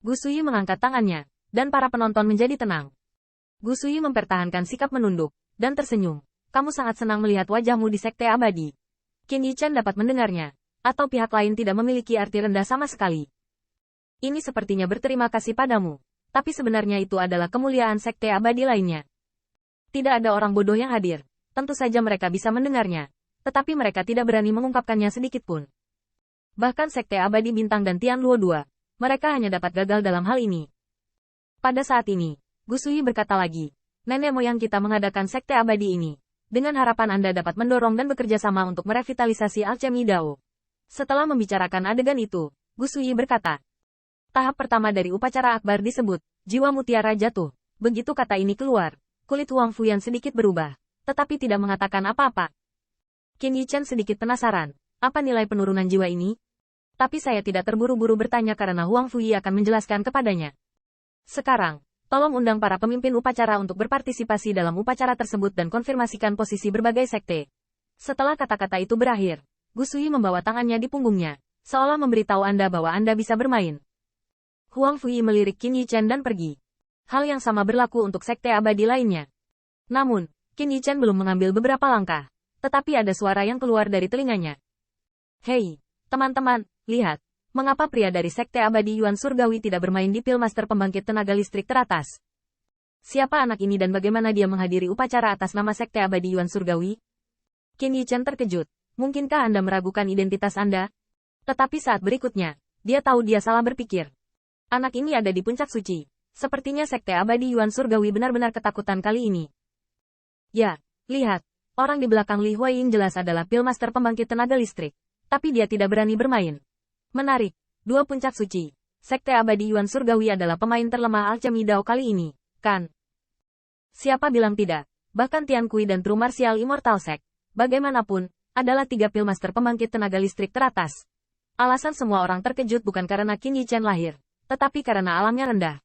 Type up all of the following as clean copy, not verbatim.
Gu Sui mengangkat tangannya, dan para penonton menjadi tenang. Gu Sui mempertahankan sikap menunduk, dan tersenyum. Kamu sangat senang melihat wajahmu di Sekte Abadi. Qin Yichan dapat mendengarnya, atau pihak lain tidak memiliki arti rendah sama sekali. Ini sepertinya berterima kasih padamu, tapi sebenarnya itu adalah kemuliaan Sekte Abadi lainnya. Tidak ada orang bodoh yang hadir, tentu saja mereka bisa mendengarnya, tetapi mereka tidak berani mengungkapkannya sedikitpun. Bahkan Sekte Abadi Bintang dan Tian Luo II, mereka hanya dapat gagal dalam hal ini. Pada saat ini, Gu Sui berkata lagi, nenek moyang kita mengadakan Sekte Abadi ini, dengan harapan Anda dapat mendorong dan bekerja sama untuk merevitalisasi Alchemy Dao. Setelah membicarakan adegan itu, Gu Sui berkata, tahap pertama dari upacara akbar disebut, jiwa mutiara jatuh. Begitu kata ini keluar, kulit Huang Fuyan sedikit berubah, tetapi tidak mengatakan apa-apa. Qin Yichan sedikit penasaran, apa nilai penurunan jiwa ini? Tapi saya tidak terburu-buru bertanya karena Huang Fuyi akan menjelaskan kepadanya. Sekarang, tolong undang para pemimpin upacara untuk berpartisipasi dalam upacara tersebut dan konfirmasikan posisi berbagai sekte. Setelah kata-kata itu berakhir, Gu Sui membawa tangannya di punggungnya, seolah memberitahu Anda bahwa Anda bisa bermain. Huang Fuyi melirik Qin Yichan dan pergi. Hal yang sama berlaku untuk sekte abadi lainnya. Namun, Qin Yichan belum mengambil beberapa langkah, tetapi ada suara yang keluar dari telinganya. Hei, teman-teman, lihat. Mengapa pria dari Sekte Abadi Yuan Surgawi tidak bermain di Pilmaster Pembangkit Tenaga Listrik teratas? Siapa anak ini dan bagaimana dia menghadiri upacara atas nama Sekte Abadi Yuan Surgawi? Qin Yichan terkejut. Mungkinkah Anda meragukan identitas Anda? Tetapi saat berikutnya, dia tahu dia salah berpikir. Anak ini ada di puncak suci. Sepertinya Sekte Abadi Yuan Surgawi benar-benar ketakutan kali ini. Ya, lihat. Orang di belakang Li Huaying jelas adalah Pilmaster Pembangkit Tenaga Listrik. Tapi dia tidak berani bermain. Menarik, dua puncak suci. Sekte Abadi Yuan Surgawi adalah pemain terlemah Alchemy Dao kali ini, kan? Siapa bilang tidak? Bahkan Tian Kui dan True Martial Immortal Sect, bagaimanapun, adalah tiga Pilmaster Pembangkit Tenaga Listrik teratas. Alasan semua orang terkejut bukan karena Qin Yichan lahir, tetapi karena alamnya rendah.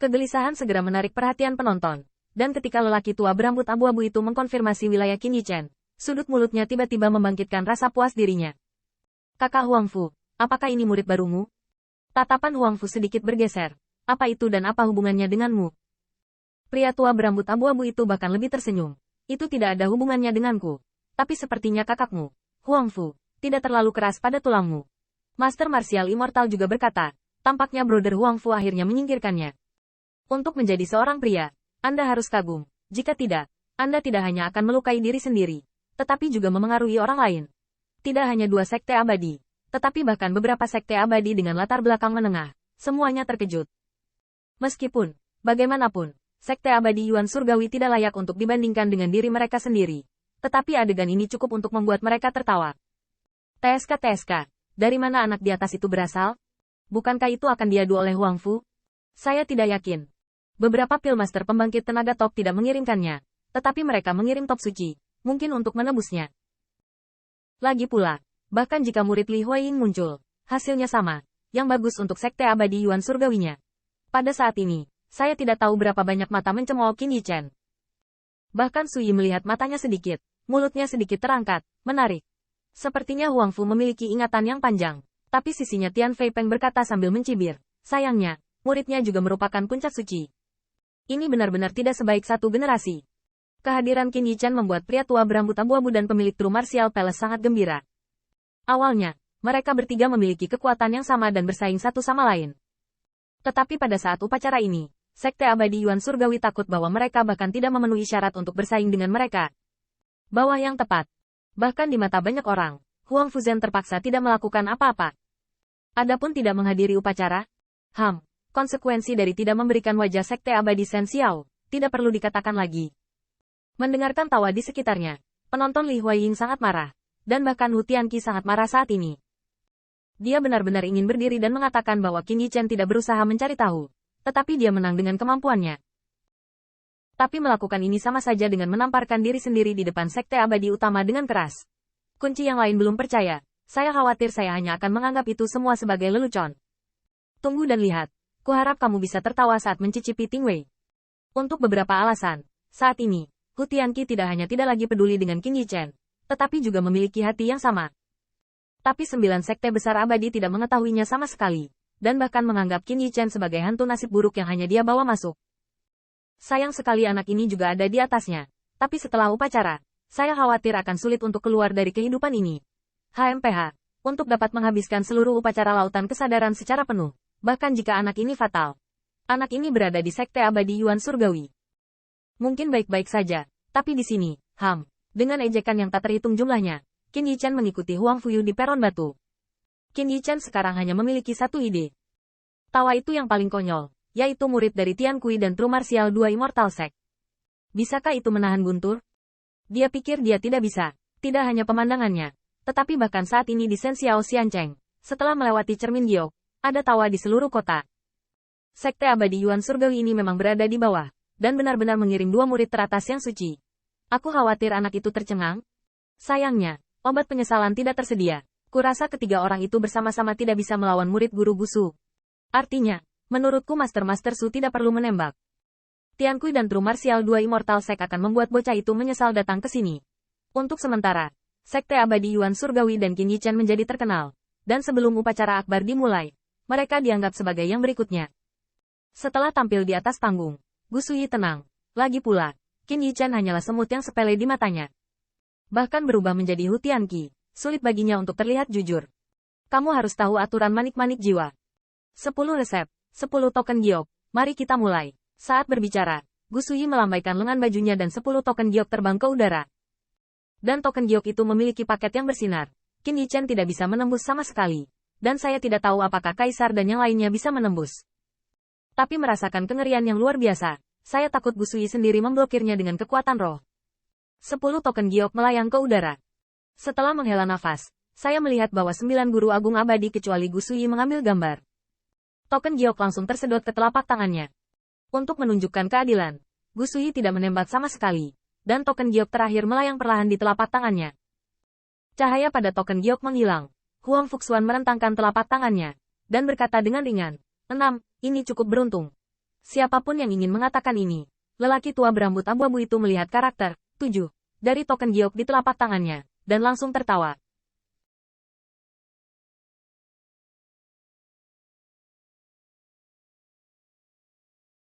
Kegelisahan segera menarik perhatian penonton, dan ketika lelaki tua berambut abu-abu itu mengkonfirmasi wilayah Qin Yichan, sudut mulutnya tiba-tiba membangkitkan rasa puas dirinya. Kakak Huang Fu, apakah ini murid barumu? Tatapan Huang Fu sedikit bergeser. Apa itu dan apa hubungannya denganmu? Pria tua berambut abu-abu itu bahkan lebih tersenyum. Itu tidak ada hubungannya denganku. Tapi sepertinya kakakmu, Huang Fu, tidak terlalu keras pada tulangmu. Master Martial Immortal juga berkata, tampaknya brother Huang Fu akhirnya menyingkirkannya. Untuk menjadi seorang pria, Anda harus kagum. Jika tidak, Anda tidak hanya akan melukai diri sendiri, tetapi juga memengaruhi orang lain. Tidak hanya dua sekte abadi, tetapi bahkan beberapa sekte abadi dengan latar belakang menengah, semuanya terkejut. Meskipun, bagaimanapun, sekte abadi Yuan Surgawi tidak layak untuk dibandingkan dengan diri mereka sendiri, tetapi adegan ini cukup untuk membuat mereka tertawa. TSK, dari mana anak di atas itu berasal? Bukankah itu akan diadu oleh Huang Fu? Saya tidak yakin. Beberapa Pilmaster Pembangkit Tenaga Top tidak mengirimkannya, tetapi mereka mengirim top suci, mungkin untuk menebusnya. Lagi pula, bahkan jika murid Li Huaying muncul, hasilnya sama, yang bagus untuk sekte abadi Yuan Surgawinya. Pada saat ini, saya tidak tahu berapa banyak mata mencemooh Qin Yichan. Bahkan Sui melihat matanya sedikit, mulutnya sedikit terangkat, menarik. Sepertinya Huang Fu memiliki ingatan yang panjang, tapi sisinya Tian Fei Peng berkata sambil mencibir, sayangnya, muridnya juga merupakan puncak suci. Ini benar-benar tidak sebaik satu generasi. Kehadiran Qin Yichan membuat pria tua berambut abu-abu dan pemilik True Martial Palace sangat gembira. Awalnya, mereka bertiga memiliki kekuatan yang sama dan bersaing satu sama lain. Tetapi pada saat upacara ini, Sekte Abadi Yuan Surgawi takut bahwa mereka bahkan tidak memenuhi syarat untuk bersaing dengan mereka. Bawah yang tepat. Bahkan di mata banyak orang, Huang Fuzhen terpaksa tidak melakukan apa-apa. Adapun tidak menghadiri upacara, konsekuensi dari tidak memberikan wajah Sekte Abadi Shen Xiao, tidak perlu dikatakan lagi. Mendengarkan tawa di sekitarnya, penonton Li Huaying sangat marah, dan bahkan Hu Tianqi sangat marah saat ini. Dia benar-benar ingin berdiri dan mengatakan bahwa Qin Yichan tidak berusaha mencari tahu, tetapi dia menang dengan kemampuannya. Tapi melakukan ini sama saja dengan menamparkan diri sendiri di depan sekte abadi utama dengan keras. Kunci yang lain belum percaya, saya khawatir saya hanya akan menganggap itu semua sebagai lelucon. Tunggu dan lihat, kuharap kamu bisa tertawa saat mencicipi Tingwei. Untuk beberapa alasan, saat ini, Hu Tianqi tidak hanya tidak lagi peduli dengan Qin Yichan, tetapi juga memiliki hati yang sama. Tapi 9 sekte besar abadi tidak mengetahuinya sama sekali. dan bahkan menganggap Qin Yichen sebagai hantu nasib buruk yang hanya dia bawa masuk. Sayang sekali anak ini juga ada di atasnya. Tapi setelah upacara, saya khawatir akan sulit untuk keluar dari kehidupan ini. HMPH, untuk dapat menghabiskan seluruh upacara lautan kesadaran secara penuh, bahkan jika anak ini fatal. Anak ini berada di Sekte Abadi Yuan Surgawi. Mungkin baik-baik saja, tapi di sini, dengan ejekan yang tak terhitung jumlahnya, Qin Yichen mengikuti Huang Fuyu di peron batu. Qin Yichen sekarang hanya memiliki satu ide. Tawa itu yang paling konyol, yaitu murid dari Tian Kui dan True Martial 2 Immortal Sect. Bisakah itu menahan Guntur? Dia pikir dia tidak bisa, tidak hanya pemandangannya, tetapi bahkan saat ini di Shen Xiao Xiancheng, setelah melewati cermin giok, ada tawa di seluruh kota. Sekte Abadi Yuan Surgawi ini memang berada di bawah, dan benar-benar mengirim 2 murid teratas yang suci. Aku khawatir anak itu tercengang. Sayangnya, obat penyesalan tidak tersedia. Kurasa ketiga orang itu bersama-sama tidak bisa melawan murid guru Gusu. Artinya, menurutku Master Su tidak perlu menembak. Tian Kui dan True Martial 2 Immortal Sect akan membuat bocah itu menyesal datang ke sini. Untuk sementara, Sekte Abadi Yuan Surgawi dan Qin Yichen menjadi terkenal. Dan sebelum upacara akbar dimulai, mereka dianggap sebagai yang berikutnya. Setelah tampil di atas panggung, Gusu Yi tenang. Lagi pula, Qin Yichen hanyalah semut yang sepele di matanya. Bahkan berubah menjadi Hu Tianqi. Sulit baginya untuk terlihat jujur. Kamu harus tahu aturan manik-manik jiwa. 10 resep, 10 token giok, mari kita mulai. Saat berbicara, Gusu Yi melambaikan lengan bajunya dan 10 token giok terbang ke udara. Dan token giok itu memiliki paket yang bersinar. Qin Yichen tidak bisa menembus sama sekali. Dan saya tidak tahu apakah Kaisar dan yang lainnya bisa menembus. Tapi merasakan kengerian yang luar biasa, saya takut Gusu Yi sendiri memblokirnya dengan kekuatan roh. 10 token giok melayang ke udara. Setelah menghela nafas, saya melihat bahwa 9 guru agung abadi kecuali Gusu Yi mengambil gambar. Token giok langsung tersedot ke telapak tangannya. Untuk menunjukkan keadilan, Gusu Yi tidak menembak sama sekali, dan token giok terakhir melayang perlahan di telapak tangannya. Cahaya pada token giok menghilang. Huang Fuxuan merentangkan telapak tangannya, dan berkata dengan ringan, 6, ini cukup beruntung. Siapapun yang ingin mengatakan ini, lelaki tua berambut abu-abu itu melihat karakter, 7, dari token giok di telapak tangannya, dan langsung tertawa.